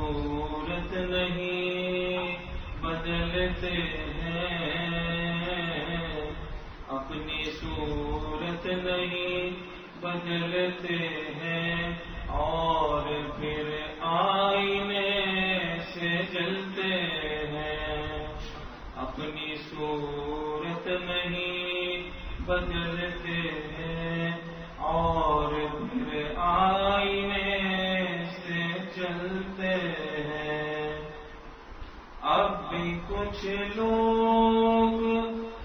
صورت نہیں بدلتے ہیں، اپنی صورت نہیں بدلتے ہیں، اور پھر آئینے سے جلتے ہیں، اپنی صورت نہیں بدلتے ہیں، اور پھر آئینے سے چلتے ہیں۔ اب بھی کچھ لوگ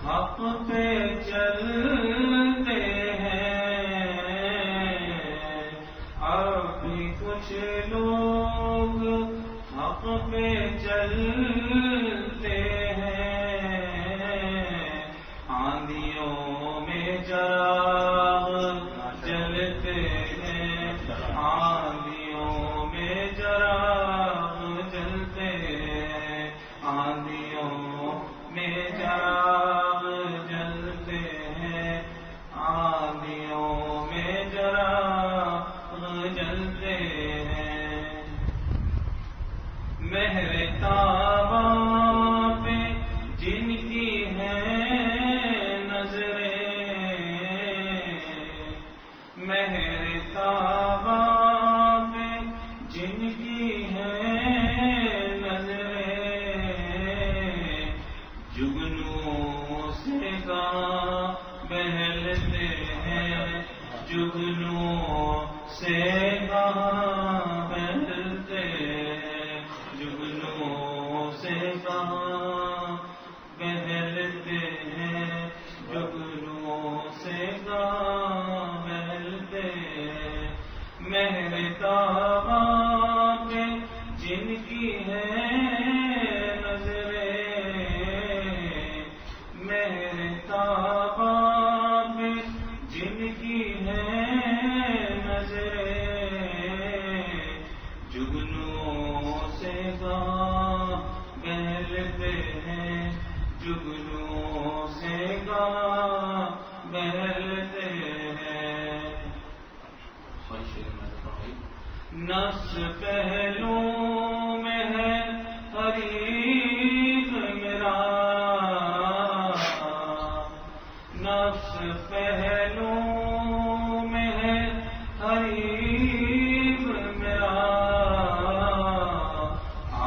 حق پہ چلتے ہیں، اب بھی کچھ لوگ حق پہ چلتے ہیں، آندھیوں میں چراغ جلتے ہیں، آندھیوں میں چراغ جلتے ہیں، آندھیوں میں چراغ جلتے ہیں، آندھیوں میں چراغ جلتے ہیں۔ مہر تاباں پہ جن کی ہیں نظریں، مہر تاباں پہ جن کی ہیں نظریں، جگنوں سے کہاں بہلتے ہیں، جگنوں سے کہاں بہلتے ہیں، جگنوں سے کہاں بہلتے ہیں، جگنوں سے کہاں بہلتے ہیں۔ مہر تاباں پہ جن کی ہیں نظریں، مہر تاباں پہ جن کی ہیں نظریں، جگنوں سے کہاں بہلتے ہیں، جگنوں سے کہاں بہلتے ہیں۔ نفس پہلو میں ہے حریف میرا، نفس پہلو میں ہے حریف میرا،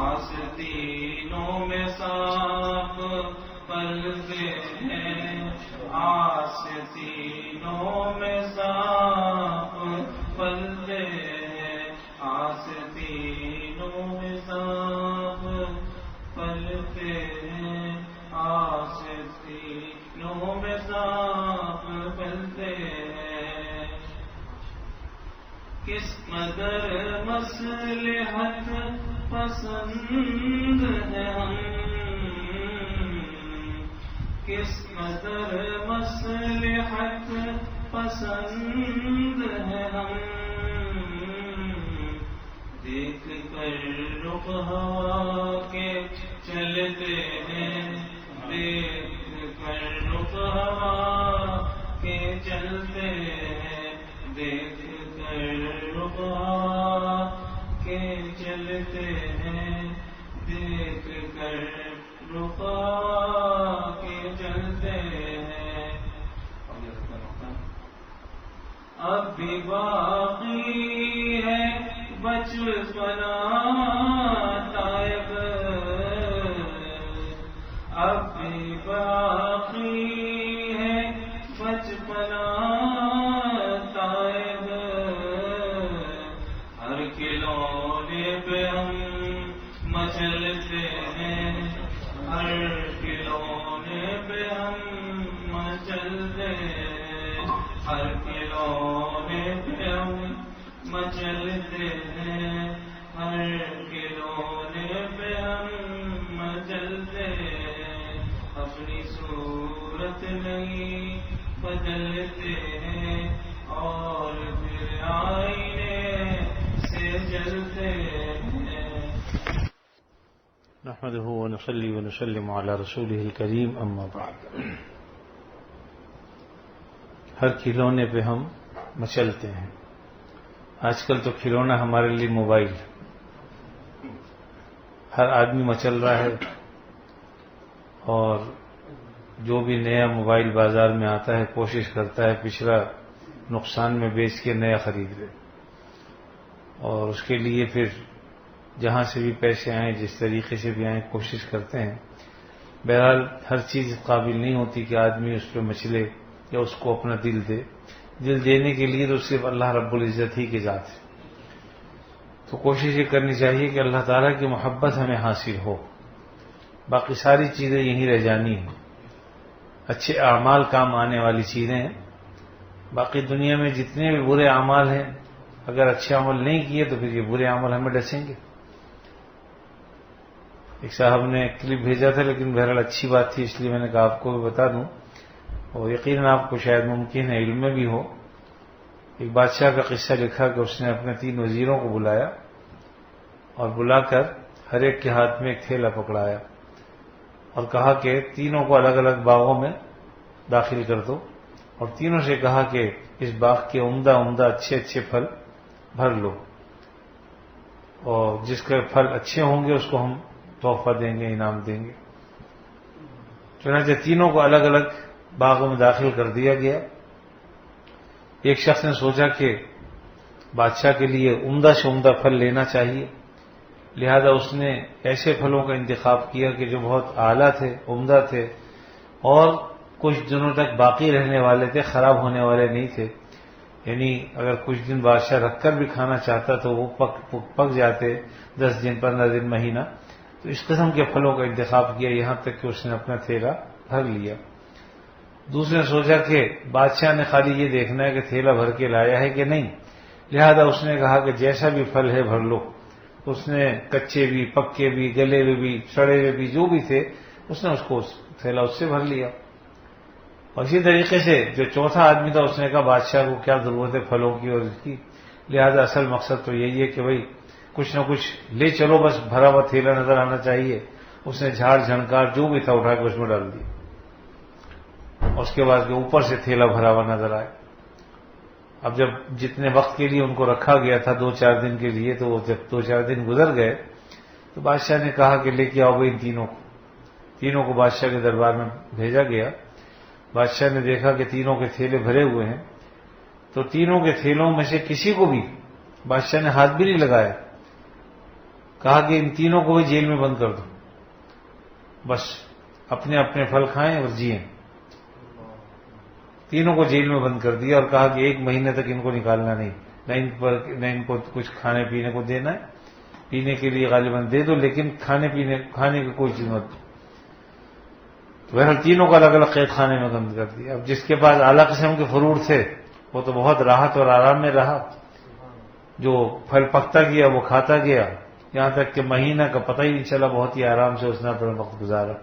آستینوں میں سانپ پلتے ہیں، آستینوں میں سانپ پلتے ہیں، آستینوں میں سانپ پلتے ہیں، آستینوں میں سانپ پلتے ہیں۔ کس قدر مصلحت پسند ہیں ہم، کس قدر مصلحت پسند ہیں ہم، دیکھ کر رخ ہوا کے چلتے ہیں، دیکھ کر رخ ہوا کے چلتے ہیں، دیکھ کر رخ ہوا کے چلتے ہیں، دیکھ کر رخ ہوا کے چلتے ہیں۔ اب بھی باقی ہے بچپنا تائب، اب بھی باقی ہے بچپنا تائب، ہر کھلونے پہ ہم مچلتے ہیں، ہر کھلونے پہ ہم مچلتے ہیں، ہر کھلونے پہ ہم مچلتے ہیں، ہر کھلونے پہ ہم مچلتے ہیں، اپنی صورت نہیں بدلتے ہیں، اور پھر آئینے سے جلتے ہیں۔ نحمده ونصلي ونسلم على رسوله الكريم اما بعد۔ ہر کھلونے پہ ہم مچلتے ہیں۔ آج کل تو کھلونا ہمارے لیے موبائل، ہر آدمی مچل رہا ہے، اور جو بھی نیا موبائل بازار میں آتا ہے کوشش کرتا ہے پچھلا نقصان میں بیچ کے نیا خرید لے، اور اس کے لیے پھر جہاں سے بھی پیسے آئیں، جس طریقے سے بھی آئیں، کوشش کرتے ہیں۔ بہرحال ہر چیز قابل نہیں ہوتی کہ آدمی اس پہ مچلے یا اس کو اپنا دل دے۔ دل دینے کے لیے تو صرف اللہ رب العزت ہی کی ذات ہے، تو کوشش یہ کرنی چاہیے کہ اللہ تعالیٰ کی محبت ہمیں حاصل ہو، باقی ساری چیزیں یہیں رہ جانی ہیں۔ اچھے اعمال کام آنے والی چیزیں ہیں، باقی دنیا میں جتنے بھی برے اعمال ہیں، اگر اچھے عمل نہیں کیے تو پھر یہ برے عمل ہمیں ڈسیں گے۔ ایک صاحب نے کلپ بھیجا تھا، لیکن بہرحال اچھی بات تھی اس لیے میں نے کہا آپ کو بھی بتا دوں، اور یقیناً آپ کو شاید ممکن ہے علم میں بھی ہو۔ ایک بادشاہ کا قصہ لکھا کہ اس نے اپنے 3 وزیروں کو بلایا، اور بلا کر ہر ایک کے ہاتھ میں ایک تھیلا پکڑایا، اور کہا کہ تینوں کو الگ الگ باغوں میں داخل کر دو، اور تینوں سے کہا کہ اس باغ کے عمدہ عمدہ اچھے اچھے پھل بھر لو، اور جس کے پھل اچھے ہوں گے اس کو ہم تحفہ دیں گے، انعام دیں گے۔ چنانچہ تینوں کو الگ الگ باغوں میں داخل کر دیا گیا۔ ایک شخص نے سوچا کہ بادشاہ کے لیے عمدہ سے عمدہ پھل لینا چاہیے، لہذا اس نے ایسے پھلوں کا انتخاب کیا کہ جو بہت اعلیٰ تھے، عمدہ تھے، اور کچھ دنوں تک باقی رہنے والے تھے، خراب ہونے والے نہیں تھے۔ یعنی اگر کچھ دن بادشاہ رکھ کر بھی کھانا چاہتا تو وہ پک جاتے، 10 دن، 15 دن، مہینہ۔ تو اس قسم کے پھلوں کا انتخاب کیا، یہاں تک کہ اس نے اپنا تھیلا بھر لیا۔ دوسرے نے سوچا کہ بادشاہ نے خالی یہ دیکھنا ہے کہ تھیلا بھر کے لایا ہے کہ نہیں، لہذا اس نے کہا کہ جیسا بھی پھل ہے بھر لو۔ اس نے کچے بھی، پکے بھی، گلے ہوئے بھی، سڑے ہوئے بھی، جو بھی تھے اس نے اس کو تھیلا اس سے بھر لیا۔ اور اسی طریقے سے جو چوتھا آدمی تھا اس نے کہا بادشاہ کو کیا ضرورت ہے پھلوں کی اور اس کی، لہذا اصل مقصد تو یہی ہے کہ بھئی کچھ نہ کچھ لے چلو، بس بھرا ہوا تھیلا نظر آنا چاہیے۔ اس نے جھاڑ جھنکار جو بھی تھا اٹھا کے اس میں ڈال دیا، اور اس کے بعد کہ اوپر سے تھیلا بھرا ہوا نظر آئے۔ اب جب جتنے وقت کے لیے ان کو رکھا گیا تھا 2-4 دن کے لیے، تو جب 2-4 دن گزر گئے تو بادشاہ نے کہا کہ لے کے آؤ بھائی ان تینوں کو بادشاہ کے دربار میں بھیجا گیا۔ بادشاہ نے دیکھا کہ تینوں کے تھیلے بھرے ہوئے ہیں، تو تینوں کے تھیلوں میں سے کسی کو بھی بادشاہ نے ہاتھ بھی نہیں لگایا، کہا کہ ان تینوں کو بھی جیل میں بند کر دو، بس اپنے اپنے پھل کھائیں اور جئیں۔ تینوں کو جیل میں بند کر دیا اور کہا کہ 1 مہینے تک ان کو نکالنا نہیں، نہ ان کو کچھ کھانے پینے کو دینا ہے، پینے کے لیے غالباً دے دو لیکن کھانے کی کوئی چیز مت دو۔ تو بہرحال تینوں کو الگ الگ قید خانے میں بند کر دیا۔ اب جس کے پاس اعلیٰ قسم کے فروٹ تھے وہ تو بہت راحت اور آرام میں رہا، جو پھل پکتا گیا وہ کھاتا گیا، یہاں تک کہ مہینہ کا پتہ ہی نہیں چلا، بہت ہی آرام سے اس نے اپنا وقت گزارا۔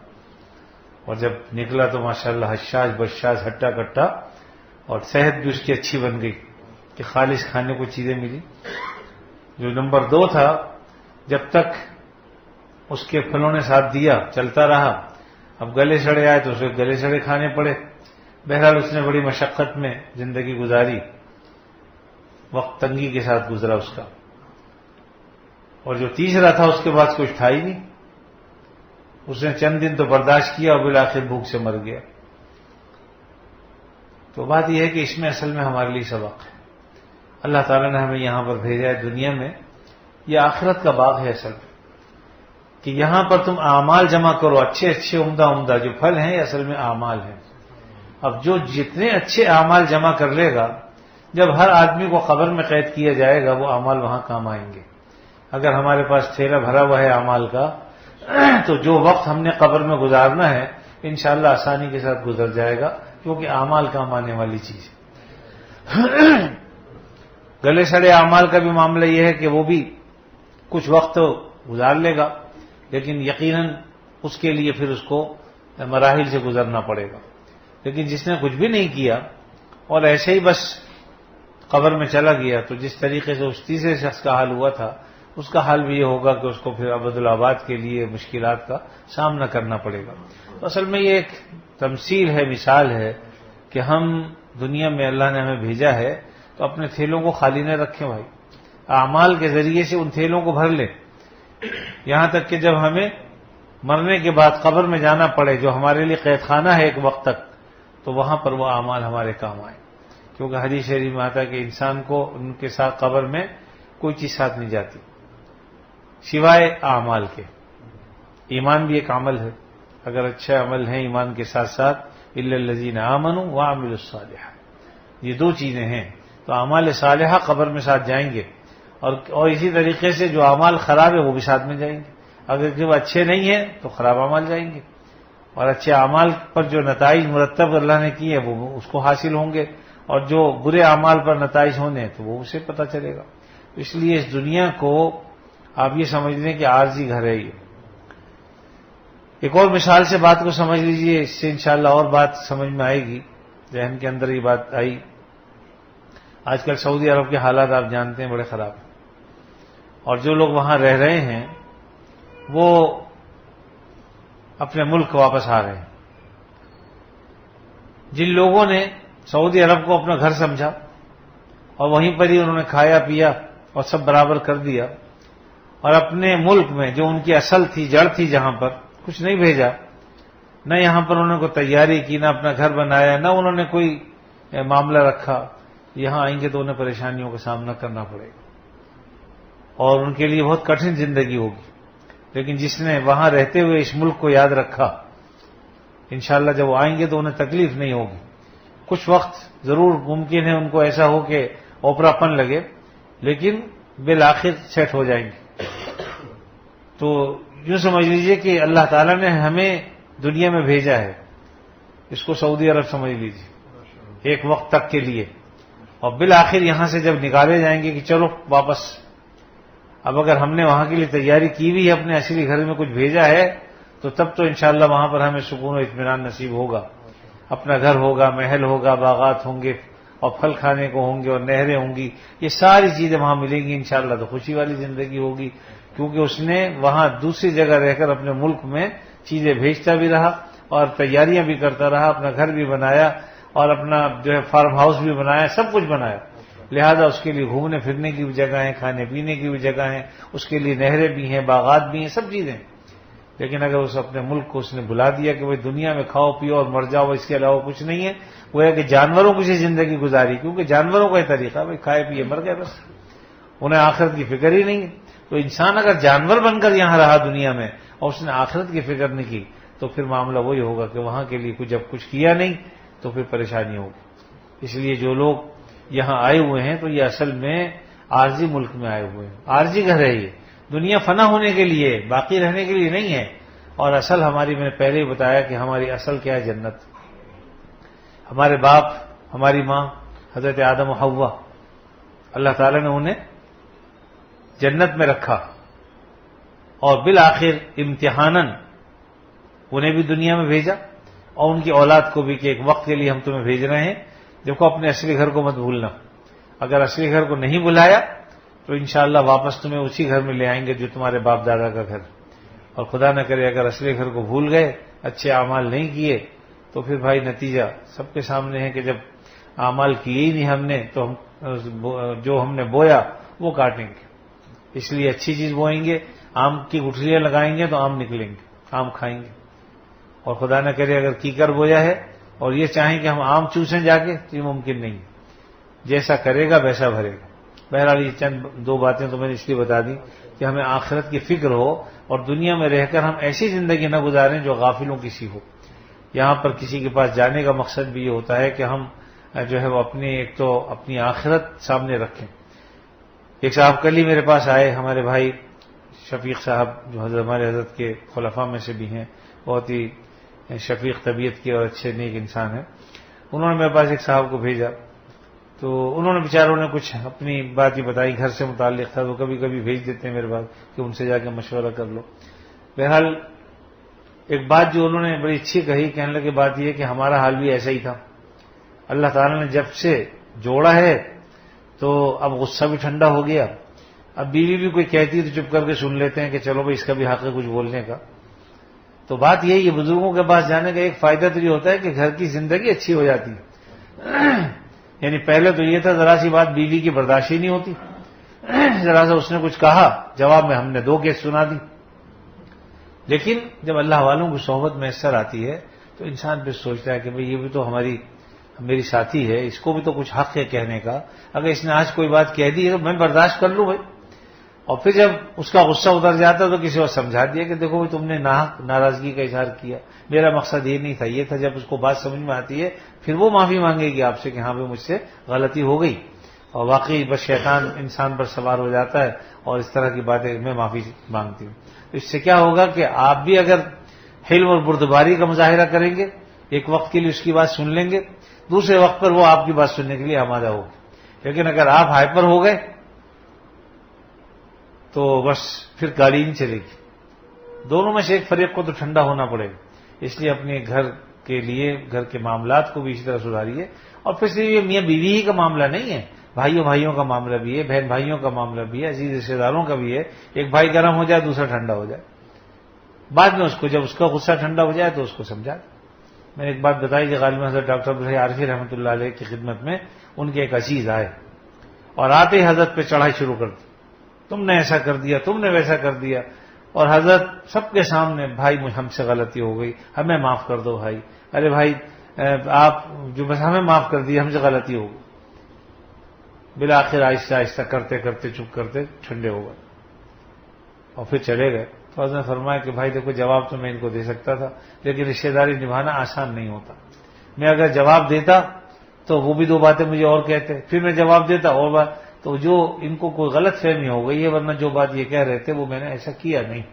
اور جب نکلا تو ماشاءاللہ حشاش بشاش ہٹا کٹا، اور صحت بھی اس کی اچھی بن گئی کہ خالص کھانے کو چیزیں ملی۔ جو نمبر 2 تھا، جب تک اس کے پھلوں نے ساتھ دیا چلتا رہا، اب گلے سڑے آئے تو اسے گلے سڑے کھانے پڑے۔ بہرحال اس نے بڑی مشقت میں زندگی گزاری، وقت تنگی کے ساتھ گزرا اس کا۔ اور جو تیسرا تھا اس کے پاس کچھ تھا ہی نہیں، اس نے چند دن تو برداشت کیا اور بالآخر بھوک سے مر گیا۔ تو بات یہ ہے کہ اس میں اصل میں ہمارے لیے سبق ہے۔ اللہ تعالیٰ نے ہمیں یہاں پر بھیجا ہے دنیا میں، یہ آخرت کا باغ ہے اصل میں، کہ یہاں پر تم اعمال جمع کرو، اچھے اچھے عمدہ عمدہ جو پھل ہیں یہ اصل میں اعمال ہیں۔ اب جو جتنے اچھے اعمال جمع کر لے گا، جب ہر آدمی کو قبر میں قید کیا جائے گا وہ اعمال وہاں کام آئیں گے۔ اگر ہمارے پاس تھیلا بھرا ہوا ہے اعمال کا، تو جو وقت ہم نے قبر میں گزارنا ہے انشاءاللہ آسانی کے ساتھ گزر جائے گا، کیونکہ اعمال کام آنے والی چیز ہے۔ گلے سڑے اعمال کا بھی معاملہ یہ ہے کہ وہ بھی کچھ وقت گزار لے گا، لیکن یقیناً اس کے لیے پھر اس کو مراحل سے گزرنا پڑے گا۔ لیکن جس نے کچھ بھی نہیں کیا اور ایسے ہی بس قبر میں چلا گیا، تو جس طریقے سے اس تیسرے شخص کا حال ہوا تھا اس کا حال بھی یہ ہوگا کہ اس کو پھر ابدالآباد کے لیے مشکلات کا سامنا کرنا پڑے گا۔ تو اصل میں یہ ایک تمثیل ہے، مثال ہے کہ ہم دنیا میں اللہ نے ہمیں بھیجا ہے تو اپنے تھیلوں کو خالی نہ رکھیں بھائی، اعمال کے ذریعے سے ان تھیلوں کو بھر لیں، یہاں تک کہ جب ہمیں مرنے کے بعد قبر میں جانا پڑے، جو ہمارے لیے قید خانہ ہے ایک وقت تک، تو وہاں پر وہ اعمال ہمارے کام آئے. کیونکہ حدیث شریف میں آتا ہے کہ انسان کو ان کے ساتھ قبر میں کوئی چیز ساتھ نہیں جاتی سوائے اعمال کے. ایمان بھی ایک عمل ہے، اگر اچھا عمل ہے ایمان کے ساتھ ساتھ، الا الذین آمنوا وعملوا الصالحات، یہ دو چیزیں ہیں. تو اعمال صالحہ قبر میں ساتھ جائیں گے، اور اسی طریقے سے جو اعمال خراب ہے وہ بھی ساتھ میں جائیں گے. اگر جب اچھے نہیں ہیں تو خراب اعمال جائیں گے، اور اچھے اعمال پر جو نتائج مرتب اللہ نے کیے وہ اس کو حاصل ہوں گے، اور جو برے اعمال پر نتائج ہونے تو وہ اسے پتہ چلے گا. اس لیے اس دنیا کو آپ یہ سمجھ لیں کہ عارضی گھر ہے. یہ ایک اور مثال سے بات کو سمجھ لیجئے، اس سے انشاءاللہ اور بات سمجھ میں آئے گی. ذہن کے اندر یہ بات آئی. آج کل سعودی عرب کے حالات آپ جانتے ہیں بڑے خراب ہیں، اور جو لوگ وہاں رہ رہے ہیں وہ اپنے ملک واپس آ رہے ہیں. جن لوگوں نے سعودی عرب کو اپنا گھر سمجھا اور وہیں پر ہی انہوں نے کھایا پیا اور سب برابر کر دیا، اور اپنے ملک میں جو ان کی اصل تھی، جڑ تھی، جہاں پر کچھ نہیں بھیجا، نہ یہاں پر انہوں نے کوئی تیاری کی، نہ اپنا گھر بنایا، نہ انہوں نے کوئی معاملہ رکھا. یہاں آئیں گے تو انہیں پریشانیوں کا سامنا کرنا پڑے گا اور ان کے لیے بہت کٹھن زندگی ہوگی. لیکن جس نے وہاں رہتے ہوئے اس ملک کو یاد رکھا، انشاءاللہ جب وہ آئیں گے تو انہیں تکلیف نہیں ہوگی. کچھ وقت ضرور ممکن ہے ان کو ایسا ہو کہ اوپرا پن لگے، لیکن بالآخر سیٹ ہو جائیں گے. تو یوں سمجھ لیجئے کہ اللہ تعالیٰ نے ہمیں دنیا میں بھیجا ہے، اس کو سعودی عرب سمجھ لیجئے ایک وقت تک کے لیے، اور بالآخر یہاں سے جب نکالے جائیں گے کہ چلو واپس. اب اگر ہم نے وہاں کے لیے تیاری کی بھی ہے، اپنے اصلی گھر میں کچھ بھیجا ہے، تو تب تو انشاءاللہ وہاں پر ہمیں سکون و اطمینان نصیب ہوگا. اپنا گھر ہوگا، محل ہوگا، باغات ہوں گے، اور پھل کھانے کو ہوں گے، اور نہریں ہوں گی. یہ ساری چیزیں وہاں ملیں گی انشاءاللہ. تو خوشی والی زندگی ہوگی، کیونکہ اس نے وہاں دوسری جگہ رہ کر اپنے ملک میں چیزیں بھیجتا بھی رہا اور تیاریاں بھی کرتا رہا، اپنا گھر بھی بنایا اور اپنا جو ہے فارم ہاؤس بھی بنایا، سب کچھ بنایا. لہذا اس کے لیے گھومنے پھرنے کی بھی جگہ ہیں، کھانے پینے کی بھی جگہ ہیں، اس کے لیے نہریں بھی ہیں، باغات بھی ہیں، سب چیزیں. لیکن اگر اس اپنے ملک کو اس نے بلا دیا کہ بھئی دنیا میں کھاؤ پیو اور مر جاؤ، اس کے علاوہ کچھ نہیں ہے، وہ ہے کہ جانوروں کی سی زندگی گزاری. کیونکہ جانوروں کا یہ طریقہ بھئی کھائے پیے مر گئے، بس انہیں آخرت کی فکر ہی نہیں ہے. تو انسان اگر جانور بن کر یہاں رہا دنیا میں اور اس نے آخرت کی فکر نہیں کی، تو پھر معاملہ وہی ہوگا کہ وہاں کے لیے جب کچھ کیا نہیں تو پھر پریشانی ہوگی. اس لیے جو لوگ یہاں آئے ہوئے ہیں تو یہ اصل میں عارضی ملک میں آئے ہوئے ہیں، عارضی گھر ہے. یہ دنیا فنا ہونے کے لیے، باقی رہنے کے لیے نہیں ہے. اور اصل ہماری، میں نے پہلے ہی بتایا کہ ہماری اصل کیا ہے، جنت. ہمارے باپ، ہماری ماں حضرت آدم و حوا، اللہ تعالیٰ نے انہیں جنت میں رکھا، اور بالآخر امتحاناً انہیں بھی دنیا میں بھیجا، اور ان کی اولاد کو بھی کہ ایک وقت کے لیے ہم تمہیں بھیج رہے ہیں. دیکھو اپنے اصلی گھر کو مت بھولنا. اگر اصلی گھر کو نہیں بلایا تو انشاءاللہ واپس تمہیں اسی گھر میں لے آئیں گے جو تمہارے باپ دادا کا گھر. اور خدا نہ کرے اگر اصلی گھر کو بھول گئے، اچھے اعمال نہیں کیے، تو پھر بھائی نتیجہ سب کے سامنے ہے کہ جب اعمال کیے ہی نہیں ہم نے تو جو ہم نے بویا وہ کاٹیں گے. اس لیے اچھی چیز بوئیں گے، آم کی گٹھلیاں لگائیں گے تو آم نکلیں گے، آم کھائیں گے. اور خدا نہ کرے اگر کیکر بویا ہے اور یہ چاہیں کہ ہم آم چوسیں جا کے، تو یہ ممکن نہیں. جیسا کرے گا ویسا بھرے گا. بہرحال یہ چند دو باتیں تو میں نے اس لیے بتا دی کہ ہمیں آخرت کی فکر ہو، اور دنیا میں رہ کر ہم ایسی زندگی نہ گزاریں جو غافلوں کی سی ہو. یہاں پر کسی کے پاس جانے کا مقصد بھی یہ ہوتا ہے کہ ہم جو ہے وہ ایک تو اپنی آخرت سامنے رکھیں. ایک صاحب کل ہی میرے پاس آئے، ہمارے بھائی شفیق صاحب، جو ہمارے حضرت کے خلفاء میں سے بھی ہیں، بہت ہی شفیق طبیعت کے اور اچھے نیک انسان ہیں. انہوں نے میرے پاس ایک صاحب کو بھیجا، تو انہوں نے بیچاروں نے کچھ اپنی بات ہی بتائی، گھر سے متعلق تھا، تو کبھی کبھی بھیج دیتے ہیں میرے پاس کہ ان سے جا کے مشورہ کر لو. بہرحال ایک بات جو انہوں نے بڑی اچھی کہی، کہنے لگے بات یہ کہ ہمارا حال بھی ایسا ہی تھا. اللہ تعالیٰ نے جب سے جوڑا ہے تو اب غصہ بھی ٹھنڈا ہو گیا. اب بیوی بھی کوئی کہتی تو چپ کر کے سن لیتے ہیں کہ چلو بھائی اس کا بھی حق ہے کچھ بولنے کا. تو بات یہی ہے، بزرگوں کے پاس جانے کا ایک فائدہ تو یہ ہوتا ہے کہ گھر کی زندگی اچھی ہو جاتی ہے. یعنی پہلے تو یہ تھا ذرا سی بات بیوی کی برداشت ہی نہیں ہوتی، ذرا سا اس نے کچھ کہا، جواب میں ہم نے 2 کیس سنا دی. لیکن جب اللہ والوں کی صحبت میسر آتی ہے تو انسان پھر سوچتا ہے کہ بھئی یہ بھی تو میری ساتھی ہے، اس کو بھی تو کچھ حق ہے کہنے کا. اگر اس نے آج کوئی بات کہہ دی ہے تو میں برداشت کر لوں بھائی. اور پھر جب اس کا غصہ اتر جاتا تو کسی اور سمجھا دیا کہ دیکھو تم نے ناحق ناراضگی کا اظہار کیا، میرا مقصد یہ نہیں تھا، یہ تھا. جب اس کو بات سمجھ میں آتی ہے پھر وہ معافی مانگے گی آپ سے کہ ہاں بھائی مجھ سے غلطی ہو گئی. اور واقعی بس شیطان انسان پر سوار ہو جاتا ہے اور اس طرح کی باتیں میں معافی مانگتی ہوں. تو اس سے کیا ہوگا کہ آپ بھی اگر حلم اور بردباری کا مظاہرہ کریں گے، ایک وقت کے لیے اس کی بات سن لیں گے، دوسرے وقت پر وہ آپ کی بات سننے کے لیے آمادہ ہوگی. لیکن اگر آپ ہائپر ہو گئے تو بس پھر گاڑی نہیں چلے گی. دونوں میں سے ایک فریق کو تو ٹھنڈا ہونا پڑے گا. اس لیے اپنے گھر کے لیے گھر کے معاملات کو بھی اسی طرح سدھاریے. اور پھر صرف یہ میاں بیوی ہی کا معاملہ نہیں ہے، بھائیوں کا معاملہ بھی ہے، بہن بھائیوں کا معاملہ بھی ہے، عزیز رشتے داروں کا بھی ہے. ایک بھائی گرم ہو جائے دوسرا ٹھنڈا ہو جائے، بعد میں اس کو جب اس کا غصہ ٹھنڈا ہو جائے تو اس کو سمجھا. میں نے ایک بات بتائی کہ غالباً حضرت ڈاکٹر عبدالحی عارفی رحمۃ اللہ علیہ کی خدمت میں ان کے ایک عزیز آئے اور آتے ہی حضرت پہ چڑھائی شروع کر دی. تم نے ایسا کر دیا، تم نے ویسا کر دیا. اور حضرت سب کے سامنے، بھائی ہم سے غلطی ہو گئی، ہمیں معاف کر دو بھائی. ارے بھائی آپ جو بس ہمیں معاف کر دیا، ہم سے غلطی ہو گئی. بالآخر آہستہ آہستہ کرتے کرتے چپ کرتے ٹھنڈے ہو گئے اور پھر چلے گئے. تو حضرت نے فرمایا کہ بھائی دیکھو جواب تو میں ان کو دے سکتا تھا، لیکن رشتہ داری نبھانا آسان نہیں ہوتا. میں اگر جواب دیتا تو وہ بھی 2 باتیں مجھے اور کہتے، پھر میں جواب دیتا اور بات، تو جو ان کو کوئی غلط فہمی ہو گئی ہے، ورنہ جو بات یہ کہہ رہے تھے وہ میں نے ایسا کیا نہیں.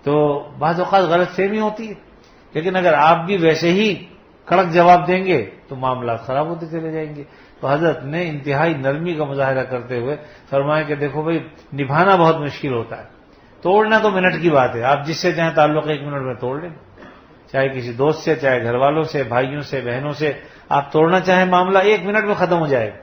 تو بعض اوقات غلط فہمی ہوتی ہے، لیکن اگر آپ بھی ویسے ہی کڑک جواب دیں گے تو معاملات خراب ہوتے چلے جائیں گے. تو حضرت نے انتہائی نرمی کا مظاہرہ کرتے ہوئے فرمایا کہ دیکھو بھائی نبھانا بہت مشکل ہوتا ہے، توڑنا تو منٹ کی بات ہے. آپ جس سے چاہیں تعلق 1 منٹ میں توڑ لیں، چاہے کسی دوست سے، چاہے گھر والوں سے، بھائیوں سے، بہنوں سے. آپ توڑنا چاہیں معاملہ 1 منٹ میں ختم ہو جائے گا،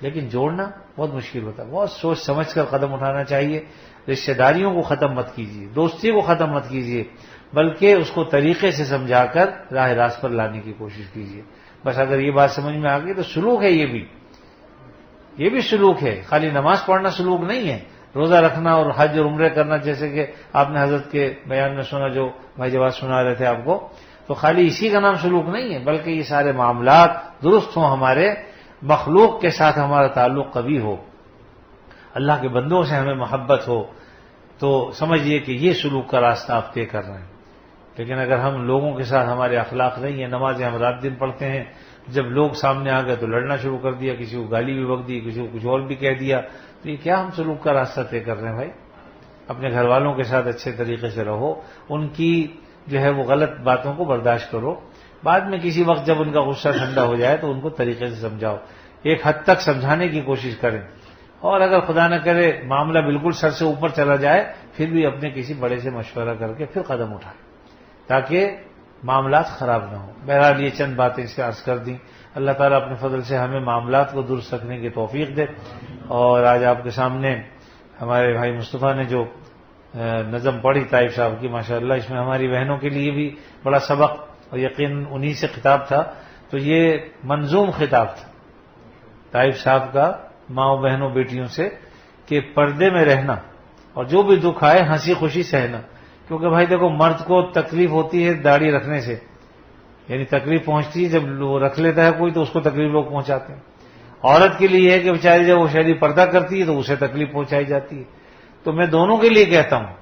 لیکن جوڑنا بہت مشکل ہوتا ہے. بہت سوچ سمجھ کر قدم اٹھانا چاہیے. رشتہ داریوں کو ختم مت کیجیے، دوستی کو ختم مت کیجیے، بلکہ اس کو طریقے سے سمجھا کر راہ راست پر لانے کی کوشش کیجیے. بس اگر یہ بات سمجھ میں آ گئی تو سلوک ہے، یہ بھی سلوک ہے. خالی نماز پڑھنا سلوک نہیں ہے، روزہ رکھنا اور حج اور عمرے کرنا، جیسے کہ آپ نے حضرت کے بیان میں سنا، جو بھائی جواز سنا رہے تھے آپ کو، تو خالی اسی کا نام سلوک نہیں ہے، بلکہ یہ سارے معاملات درست ہوں، ہمارے مخلوق کے ساتھ ہمارا تعلق قوی ہو، اللہ کے بندوں سے ہمیں محبت ہو، تو سمجھیے کہ یہ سلوک کا راستہ آپ طے کر رہے ہیں. لیکن اگر ہم لوگوں کے ساتھ ہمارے اخلاق نہیں ہیں، نمازیں ہم رات دن پڑھتے ہیں، جب لوگ سامنے آ گئے تو لڑنا شروع کر دیا، کسی کو گالی بھی بک دی، کسی کو کچھ اور بھی کہہ دیا، تو یہ کیا ہم سلوک کا راستہ طے کر رہے ہیں؟ بھائی اپنے گھر والوں کے ساتھ اچھے طریقے سے رہو، ان کی جو ہے وہ غلط باتوں کو برداشت کرو، بعد میں کسی وقت جب ان کا غصہ ٹھنڈا ہو جائے تو ان کو طریقے سے سمجھاؤ، ایک حد تک سمجھانے کی کوشش کریں. اور اگر خدا نہ کرے معاملہ بالکل سر سے اوپر چلا جائے، پھر بھی اپنے کسی بڑے سے مشورہ کر کے پھر قدم اٹھائیں تاکہ معاملات خراب نہ ہوں. بہرحال یہ چند باتیں اس سے عرض کر دیں. اللہ تعالیٰ اپنے فضل سے ہمیں معاملات کو درست رکھنے کی توفیق دے. اور آج آپ کے سامنے ہمارے بھائی مصطفیٰ نے جو نظم پڑھی طائف صاحب کی، ماشاءاللہ اس میں ہماری بہنوں کے لیے بھی بڑا سبق، اور یقین انہی سے خطاب تھا. تو یہ منظوم خطاب تھا طائف صاحب کا ماؤں بہنوں بیٹیوں سے کہ پردے میں رہنا اور جو بھی دکھ آئے ہنسی خوشی سہنا. کیونکہ بھائی دیکھو مرد کو تکلیف ہوتی ہے داڑھی رکھنے سے، یعنی تکلیف پہنچتی ہے جب وہ رکھ لیتا ہے کوئی تو اس کو تکلیف لوگ پہنچاتے ہیں. عورت کے لیے ہے کہ بیچاری جب وہ شہری پردہ کرتی ہے تو اسے تکلیف پہنچائی جاتی ہے. تو میں دونوں کے لیے کہتا ہوں،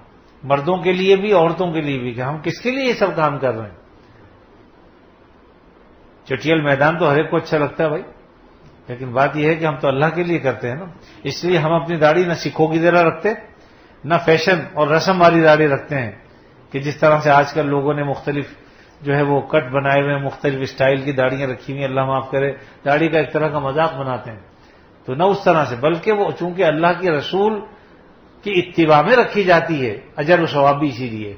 مردوں کے لیے بھی عورتوں کے لیے بھی، کہ ہم کس کے لیے یہ سب کام کر رہے ہیں. چٹیل میدان تو ہر ایک کو اچھا لگتا ہے بھائی، لیکن بات یہ ہے کہ ہم تو اللہ کے لیے کرتے ہیں نا. اس لیے ہم اپنی داڑھی نہ سکھوں کی طرح رکھتے، نہ فیشن اور رسم والی داڑھی رکھتے ہیں کہ جس طرح سے آج کل لوگوں نے مختلف جو ہے وہ کٹ بنائے ہوئے ہیں، مختلف اسٹائل کی داڑیاں رکھی ہوئی ہیں، اللہ معاف کرے، داڑھی کا ایک طرح کا مذاق بناتے ہیں. تو نہ اس طرح سے، بلکہ وہ چونکہ اللہ کے رسول کی اتباع میں رکھی جاتی ہے، اجر و ثواب بھی اسی لیے.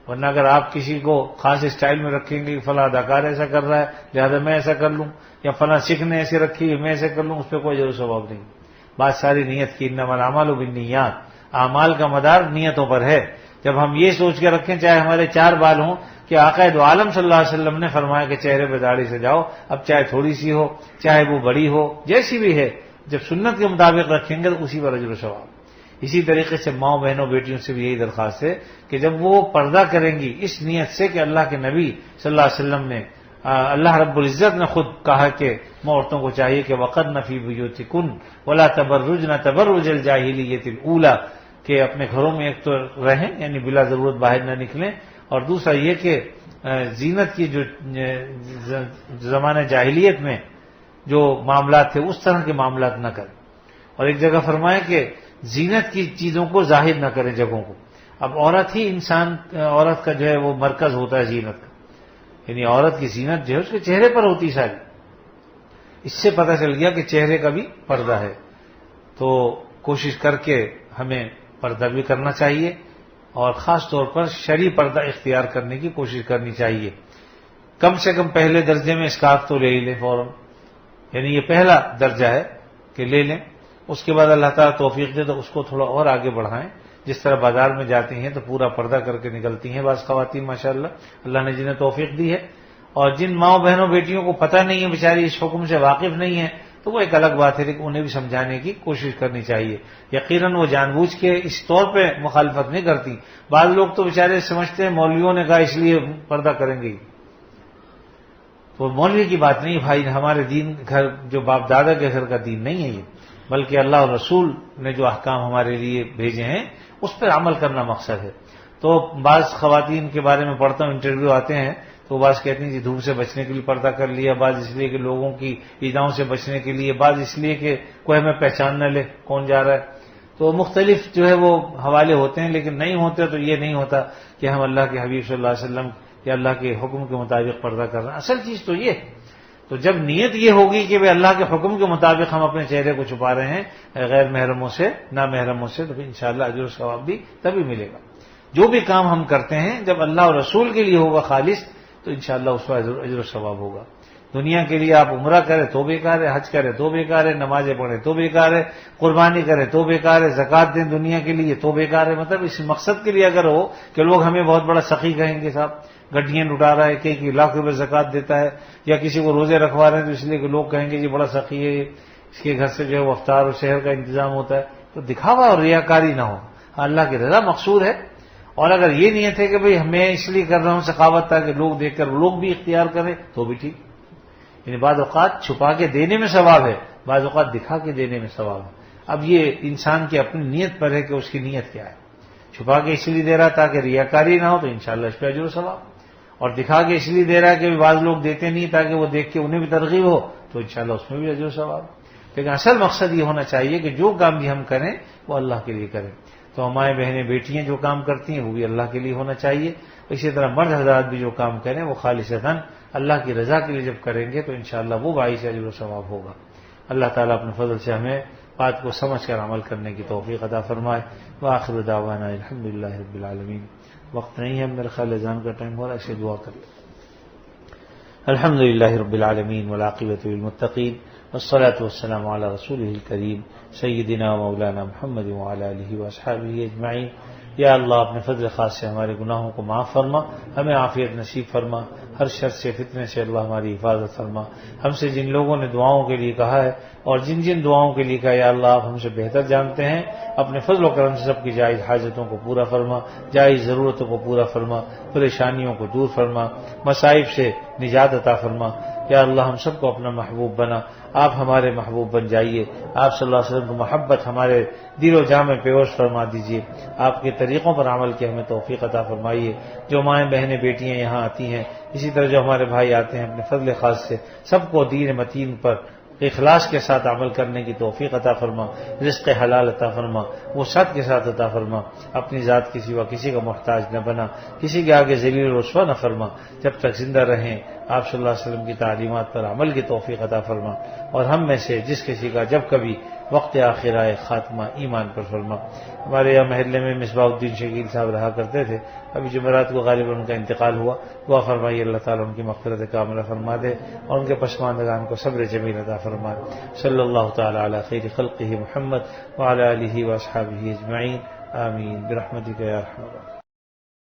ورنہ اگر آپ کسی کو خاص اسٹائل میں رکھیں گے کہ فلاں اداکار ایسا کر رہا ہے لہذا میں ایسا کر لوں، یا فلاں سکھ نے ایسے رکھی ہے میں ایسا کر لوں، اس پہ کوئی اجر و ثواب نہیں. بات ساری نیت کی، انما الاعمال بالنیات، اعمال کا مدار نیتوں پر ہے. جب ہم یہ سوچ کے رکھیں چاہے ہمارے 4 بال ہوں کہ آقا دو عالم صلی اللہ علیہ وسلم نے فرمایا کہ چہرے پہ داڑھی سے جاؤ، اب چاہے تھوڑی سی ہو چاہے وہ بڑی ہو جیسی بھی ہے، جب سنت کے مطابق رکھیں گے تو اسی پر اجر و ثواب. اسی طریقے سے ماؤں بہنوں بیٹیوں سے بھی یہی درخواست ہے کہ جب وہ پردہ کریں گی اس نیت سے کہ اللہ کے نبی صلی اللہ علیہ وسلم نے اللہ رب العزت نے خود کہا کہ عورتوں کو چاہیے کہ وقرن فی بیوتکن ولا تبرجن تبرج الجاہلیۃ الاولی، کہ اپنے گھروں میں ایک تو رہیں یعنی بلا ضرورت باہر نہ نکلیں، اور دوسرا یہ کہ زینت کی جو زمانہ جاہلیت میں جو معاملات تھے اس طرح کے معاملات نہ کریں. اور ایک جگہ فرمایا کہ زینت کی چیزوں کو ظاہر نہ کریں جگہوں کو. اب عورت ہی عورت کا جو ہے وہ مرکز ہوتا ہے زینت کا، یعنی عورت کی زینت جو ہے اس کے چہرے پر ہوتی ساری. اس سے پتہ چل گیا کہ چہرے کا بھی پردہ ہے. تو کوشش کر کے ہمیں پردہ بھی کرنا چاہیے، اور خاص طور پر شرعی پردہ اختیار کرنے کی کوشش کرنی چاہیے. کم سے کم پہلے درجے میں اسکارف تو لے ہی لیں فوراً، یعنی یہ پہلا درجہ ہے کہ لے لیں. اس کے بعد اللہ تعالیٰ توفیق دے تو اس کو تھوڑا اور آگے بڑھائیں. جس طرح بازار میں جاتی ہیں تو پورا پردہ کر کے نکلتی ہیں بعض خواتین ماشاءاللہ، اللہ نے جنہیں توفیق دی ہے. اور جن ماؤں بہنوں بیٹیوں کو پتہ نہیں ہے، بیچاری اس حکم سے واقف نہیں ہے، تو وہ ایک الگ بات ہے، لیکن انہیں بھی سمجھانے کی کوشش کرنی چاہیے. یقیناً وہ جان بوجھ کے اس طور پہ مخالفت نہیں کرتی. بعض لوگ تو بیچارے سمجھتے ہیں مولویوں نے کہا اس لیے پردہ کریں گے. تو مولوی کی بات نہیں بھائی، ہمارے دین گھر جو باپ دادا کے گھر کا دین نہیں ہے یہ، بلکہ اللہ اور رسول نے جو احکام ہمارے لیے بھیجے ہیں اس پر عمل کرنا مقصد ہے. تو بعض خواتین کے بارے میں پڑھتا ہوں، انٹرویو آتے ہیں تو بعض کہتے ہیں جی دھوپ سے بچنے کے لیے پردہ کر لیا، بعض اس لیے کہ لوگوں کی ایذاؤں سے بچنے کے لیے، بعض اس لیے کہ کوئی ہمیں پہچان نہ لے کون جا رہا ہے. تو مختلف جو ہے وہ حوالے ہوتے ہیں، لیکن نہیں ہوتے تو یہ نہیں ہوتا کہ ہم اللہ کے حبیب صلی اللہ علیہ وسلم یا اللہ کے حکم کے مطابق پردہ کر رہے ہیں. اصل چیز تو یہ ہے. تو جب نیت یہ ہوگی کہ اللہ کے حکم کے مطابق ہم اپنے چہرے کو چھپا رہے ہیں غیر محرموں سے، نامحرموں سے، تو پھر انشاءاللہ اجر و ثواب بھی تبھی ملے گا. جو بھی کام ہم کرتے ہیں جب اللہ اور رسول کے لیے ہوگا خالص تو انشاءاللہ اس پر اجر و ثواب ہوگا. دنیا کے لیے آپ عمرہ کریں تو بیکار ہے، حج کریں تو بیکار ہے، نمازیں پڑھیں تو بیکار ہے، قربانی کریں تو بیکار ہے، زکوٰۃ دیں دنیا کے لیے تو بیکار ہے. مطلب اس مقصد کے لیے اگر ہو کہ لوگ ہمیں بہت بڑا سخی کہیں گے، صاحب گڈیاں لٹا رہا ہے، کئی لاکھ روپے زکوٰۃ دیتا ہے، یا کسی کو روزے رکھوا رہے ہیں تو اس لیے کہ لوگ کہیں گے جی بڑا سخی ہے، اس کے گھر سے جو ہے وہ افطار اور شہر کا انتظام ہوتا ہے. تو دکھاوا اور ریاکاری نہ ہو، اللہ کی رضا مقصود ہے. اور اگر یہ نیت ہے کہ بھئی میں اس لیے کر رہا ہوں سخاوت تاکہ لوگ دیکھ کر لوگ بھی اختیار کریں تو بھی ٹھیک. یعنی بعض اوقات چھپا کے دینے میں ثواب ہے، بعض اوقات دکھا کے دینے میں ثواب ہے. اب یہ انسان کی اپنی نیت پر ہے کہ اس کی نیت کیا ہے. چھپا کے اس لیے دے رہا تاکہ ریاکاری نہ ہو تو انشاءاللہ اس پہ اجر و ثواب، اور دکھا کے اس لیے دے رہا ہے کہ بعض لوگ دیتے نہیں تاکہ وہ دیکھ کے انہیں بھی ترغیب ہو تو انشاءاللہ اس میں بھی اجر و ثواب. لیکن اصل مقصد یہ ہونا چاہیے کہ جو کام بھی ہم کریں وہ اللہ کے لیے کریں. تو ہماری بہنیں بیٹیاں جو کام کرتی ہیں وہ بھی اللہ کے لیے ہونا چاہیے. اسی طرح مرد حضرات بھی جو کام کریں وہ خالصتاً اللہ کی رضا کے لیے جب کریں گے تو انشاءاللہ وہ باعث اجر و ثواب ہوگا. اللہ تعالیٰ اپنے فضل سے ہمیں بات کو سمجھ کر عمل کرنے کی توفیق عطا فرمائے. وآخر دعوانا الحمدللہ رب العالمین. وقت نہیں ہے میرے خیال اذان کا ٹائم ہو رہا ہے، ایسے دعا کر لیں. الحمدللہ رب العالمین والعاقبۃ للمتقین والصلاة والسلام علی رسولہ الکریم سیدنا مولانا محمد وعلی آلہ واصحابہ اجمعین. یا اللہ اپنے فضل خاص سے ہمارے گناہوں کو معاف فرما، ہمیں عافیت نصیب فرما، ہر شر سے فتنے سے اللہ ہماری حفاظت فرما. ہم سے جن لوگوں نے دعاؤں کے لیے کہا ہے اور جن جن دعاؤں کے لیے کہا یا اللہ آپ ہم سے بہتر جانتے ہیں، اپنے فضل و کرم سے سب کی جائز حاجتوں کو پورا فرما، جائز ضرورتوں کو پورا فرما، پریشانیوں کو دور فرما، مصائب سے نجات عطا فرما. یا اللہ ہم سب کو اپنا محبوب بنا، آپ ہمارے محبوب بن جائیے. آپ صلی اللہ علیہ وسلم کی محبت ہمارے دل و جان میں پیوش فرما دیجیے. آپ کے طریقوں پر عمل کی ہمیں توفیق عطا فرمائیے. جو مائیں بہنیں بیٹیاں یہاں آتی ہیں، اسی طرح جو ہمارے بھائی آتے ہیں، اپنے فضل خاص سے سب کو دین متین پر اخلاص کے ساتھ عمل کرنے کی توفیق عطا فرما. رزق حلال عطا فرما، وسعت کے ساتھ عطا فرما. اپنی ذات کے سوا کسی کا محتاج نہ بنا، کسی کے آگے ذلیل و رسوا نہ فرما. جب تک زندہ رہیں آپ صلی اللہ علیہ وسلم کی تعلیمات پر عمل کی توفیق عطا فرما. اور ہم میں سے جس کسی کا جب کبھی وقت آخر آئے خاتمہ ایمان پر فرما. ہمارے یہاں محلے میں مصباح الدین شکیل صاحب رہا کرتے تھے، ابھی جمعرات کو غالباً ان کا انتقال ہوا. دعا فرمائیے اللہ تعالیٰ ان کی مغفرت کاملہ فرما دے اور ان کے پسماندگان کو صبر جمیل عطا فرما. صلی اللہ تعالی علی خیر خلقہ محمد وعلی آلہ واصحابہ اجمعین. آمین برحمتک یا ارحم الراحمین.